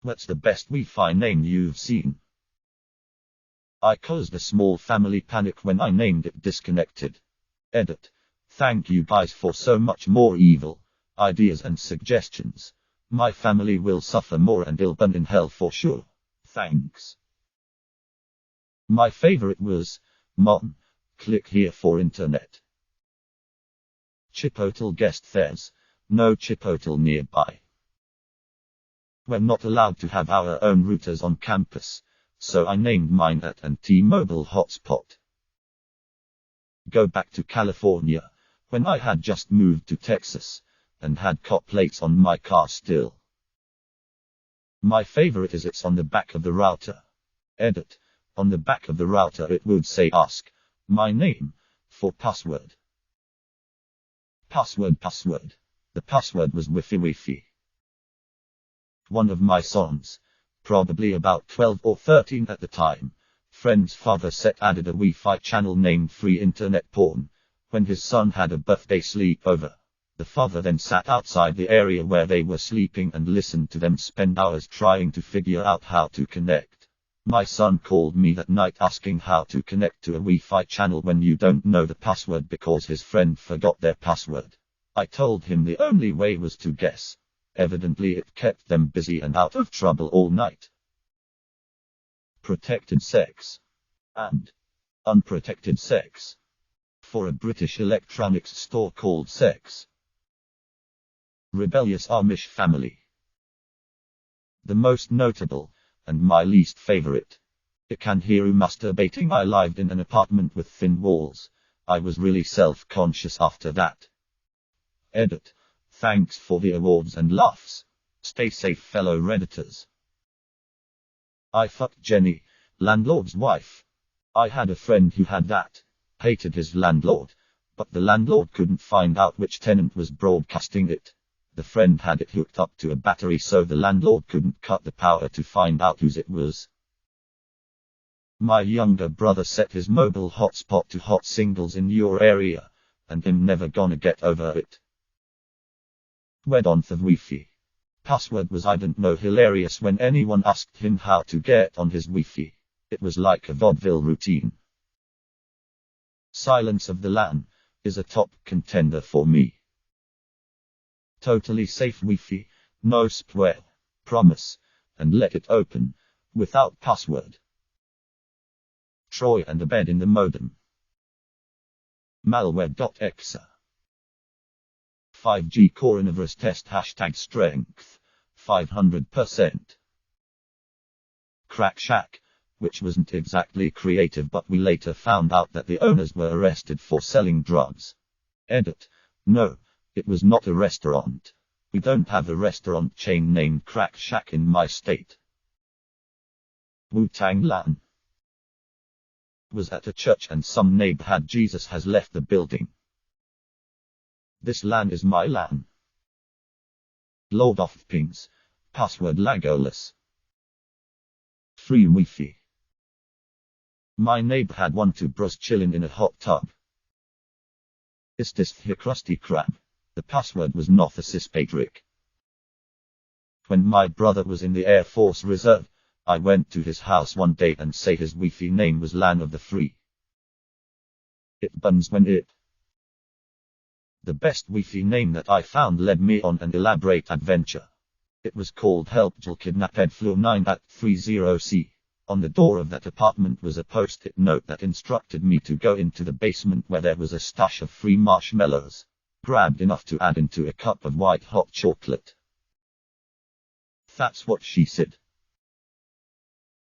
What's the best Wi-Fi name you've seen? I caused a small family panic when I named it Disconnected. Edit. Thank you guys for so much more evil ideas and suggestions. My family will suffer more and it'll burn in hell for sure. Thanks. My favorite was, Mom, click here for internet. Chipotle guessed there's no Chipotle nearby. We're not allowed to have our own routers on campus, so I named mine T-Mobile Hotspot. Go back to California, when I had just moved to Texas, and had cop plates on my car still. My favorite is it's on the back of the router. Edit. On the back of the router it would say ask my name for password. Password. The password was Wi-Fi. One of my sons, probably about 12 or 13 at the time, friend's father set added a Wi-Fi channel named Free Internet Porn, when his son had a birthday sleepover. The father then sat outside the area where they were sleeping and listened to them spend hours trying to figure out how to connect. My son called me that night asking how to connect to a Wi-Fi channel when you don't know the password because his friend forgot their password. I told him the only way was to guess. Evidently it kept them busy and out of trouble all night. Protected sex and unprotected sex. For a British electronics store called Sex. Rebellious Amish family. The most notable, and my least favorite. I can hear you masturbating. I lived in an apartment with thin walls. I was really self-conscious after that. Edit. Thanks for the awards and laughs. Stay safe, fellow Redditors. I fucked Jenny, landlord's wife. I had a friend who had that. Hated his landlord, but the landlord couldn't find out which tenant was broadcasting it. The friend had it hooked up to a battery so the landlord couldn't cut the power to find out whose it was. My younger brother set his mobile hotspot to hot singles in your area, and him never gonna get over it. Went on the Wi-Fi. Password was I don't know hilarious when anyone asked him how to get on his Wi-Fi. It was like a vaudeville routine. Silence of the LAN is a top contender for me. Totally safe Wi-Fi, no spyware, promise, and let it open, without password. Troy and a bed in the modem. Malware.exe. 5G coronavirus test #strength, 500%. Crack Shack, which wasn't exactly creative but we later found out that the owners were arrested for selling drugs. Edit. No, it was not a restaurant. We don't have a restaurant chain named Crack Shack in my state. Wu-Tang LAN. Was at a church and some neighbor had Jesus has left the building. This LAN is my LAN. Lord of Pings. Password Lagoless. Free Wi-Fi. My neighbor had 1-2 bros chillin' in a hot tub. Is this the Krusty Krab? The password was Nothesis Patrick. When my brother was in the Air Force Reserve, I went to his house one day and say his Wi-Fi name was LAN of the Free. It buns when it. The best Wi-Fi name that I found led me on an elaborate adventure. It was called Help Jill Kidnapped Floor 9 at 30C. On the door of that apartment was a post-it note that instructed me to go into the basement where there was a stash of free marshmallows. Grabbed enough to add into a cup of white hot chocolate. That's what she said.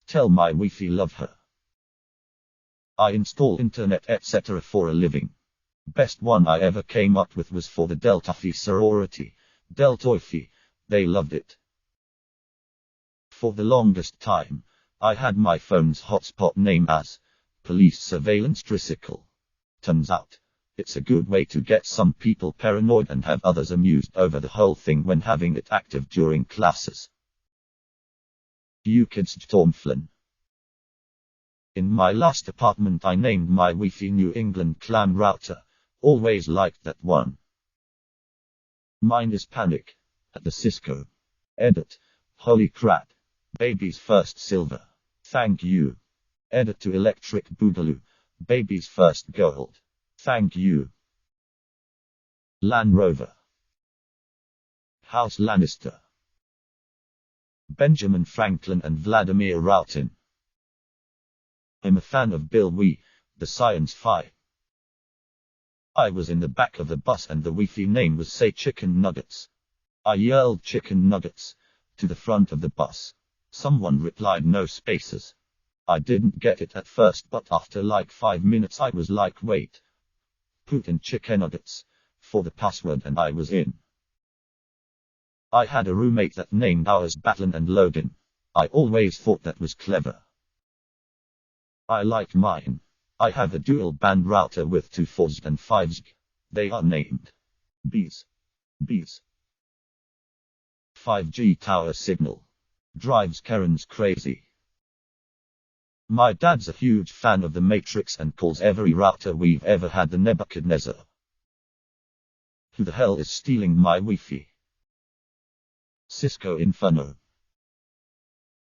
Tell my Wi-Fi love her. I install internet etc. for a living. Best one I ever came up with was for the Delta Phi sorority, Delta Phi. They loved it. For the longest time, I had my phone's hotspot name as Police Surveillance Tricycle. Turns out, it's a good way to get some people paranoid and have others amused over the whole thing when having it active during classes. You kids Stormflynn. In my last apartment I named my Wi-Fi New England clam router. Always liked that one. Mine is Panic. At the Cisco. Edit. Holy crap. Baby's first silver. Thank you. Edit to Electric Boogaloo. Baby's first gold. Thank you. Land Rover. House Lannister. Benjamin Franklin and Vladimir Putin. I'm a fan of Bill Wee, the science fi. I was in the back of the bus and the Wi-Fi name was say chicken nuggets. I yelled chicken nuggets to the front of the bus. Someone replied no spaces. I didn't get it at first, but after like 5 minutes I was like, wait. Put in chicken nuggets for the password and I was in. I had a roommate that named ours Batlin and Logan. I always thought that was clever. I like mine. I have a dual band router with 2 4s and 5s. They are named Bees. 5G tower signal. Drives Karen's crazy. My dad's a huge fan of the Matrix and calls every router we've ever had the Nebuchadnezzar. Who the hell is stealing my Wi-Fi? Cisco Inferno.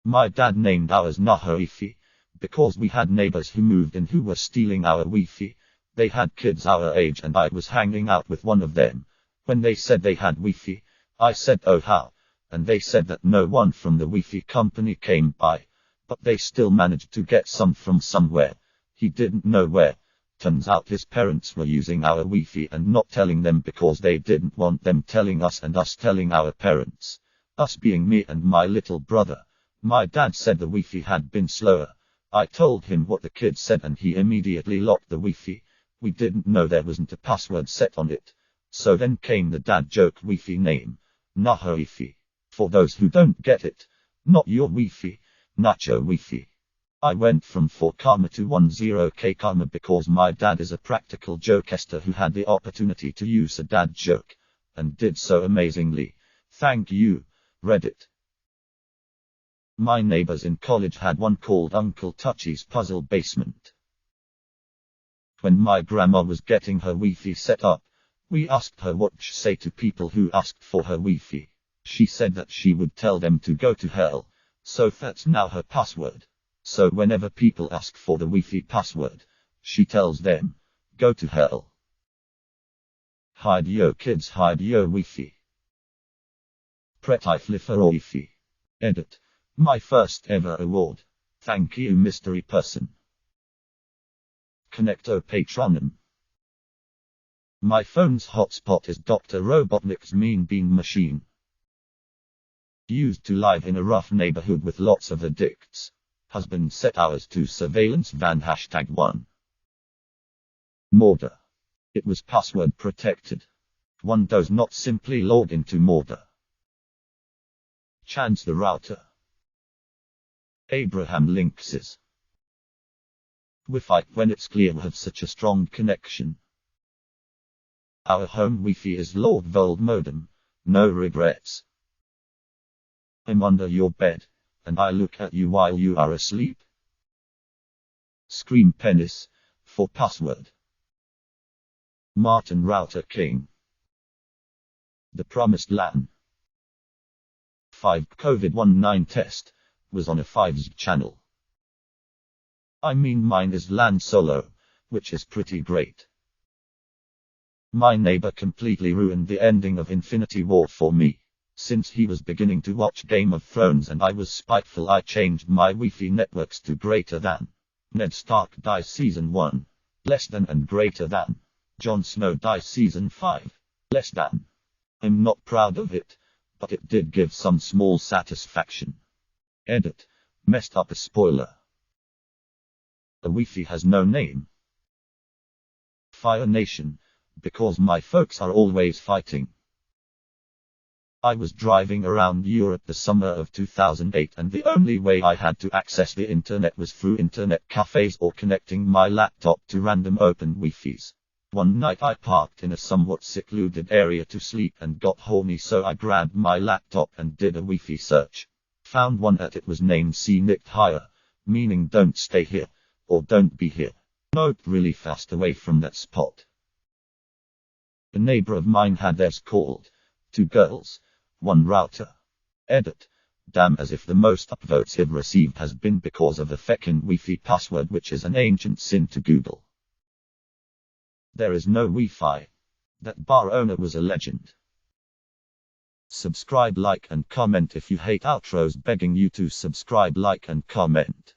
My dad named ours Nahoifi because we had neighbors who moved in who were stealing our Wi-Fi. They had kids our age and I was hanging out with one of them. When they said they had Wi-Fi, I said oh how, and they said that no one from the Wi-Fi company came by, but they still managed to get some from somewhere. He didn't know where. Turns out his parents were using our Wi-Fi and not telling them because they didn't want them telling us and us telling our parents. Us being me and my little brother. My dad said the Wi-Fi had been slower. I told him what the kid said and he immediately locked the Wi-Fi. We didn't know there wasn't a password set on it. So then came the dad joke Wi-Fi name. Nahoifi. For those who don't get it, not your Wi-Fi, Nacho Wi-Fi. I went from 4 karma to 10k karma because my dad is a practical jokester who had the opportunity to use a dad joke, and did so amazingly. Thank you, Reddit. My neighbors in college had one called Uncle Touchy's Puzzle Basement. When my grandma was getting her Wi-Fi set up, we asked her what she'd say to people who asked for her Wi-Fi. She said that she would tell them to go to hell, so that's now her password. So whenever people ask for the Wi-Fi password, she tells them, go to hell. Hide yo kids, hide yo Wi-Fi. Pretiflifer Wi-Fi. Edit. My first ever award. Thank you, mystery person. Connecto Patronum. My phone's hotspot is Dr. Robotnik's mean bean machine. Used to live in a rough neighborhood with lots of addicts. Husband set ours to surveillance van #1. Mordor. It was password protected. One does not simply log into Mordor. Chance the router. Abraham Links's. Wi-Fi when it's clear we have such a strong connection. Our home Wi-Fi is Lord Vold modem, no regrets. I'm under your bed, and I look at you while you are asleep. Scream penis, for password. Martin Router King. The Promised Land. 5 COVID-19 test, was on a 5G channel. I mean mine is LAN solo, which is pretty great. My neighbor completely ruined the ending of Infinity War for me. Since he was beginning to watch Game of Thrones and I was spiteful, I changed my Wi-Fi networks to greater than. Ned Stark dies season 1. Less than and greater than. Jon Snow dies season 5. Less than. I'm not proud of it, but it did give some small satisfaction. Edit. Messed up a spoiler. The Wi-Fi has no name. Fire Nation, because my folks are always fighting. I was driving around Europe the summer of 2008 and the only way I had to access the internet was through internet cafes or connecting my laptop to random open Wi-Fis. One night I parked in a somewhat secluded area to sleep and got horny, so I grabbed my laptop and did a Wi-Fi search. Found one at it was named See Nicked Higher, meaning don't stay here, or don't be here. Note really fast away from that spot. A neighbor of mine had theirs called 2 girls, 1 router. Edit. Damn, as if the most upvotes you've received has been because of a feckin' Wi-Fi password, which is an ancient sin to Google. There is no Wi-Fi. That bar owner was a legend. Subscribe, like and comment if you hate outros, begging you to subscribe, like and comment.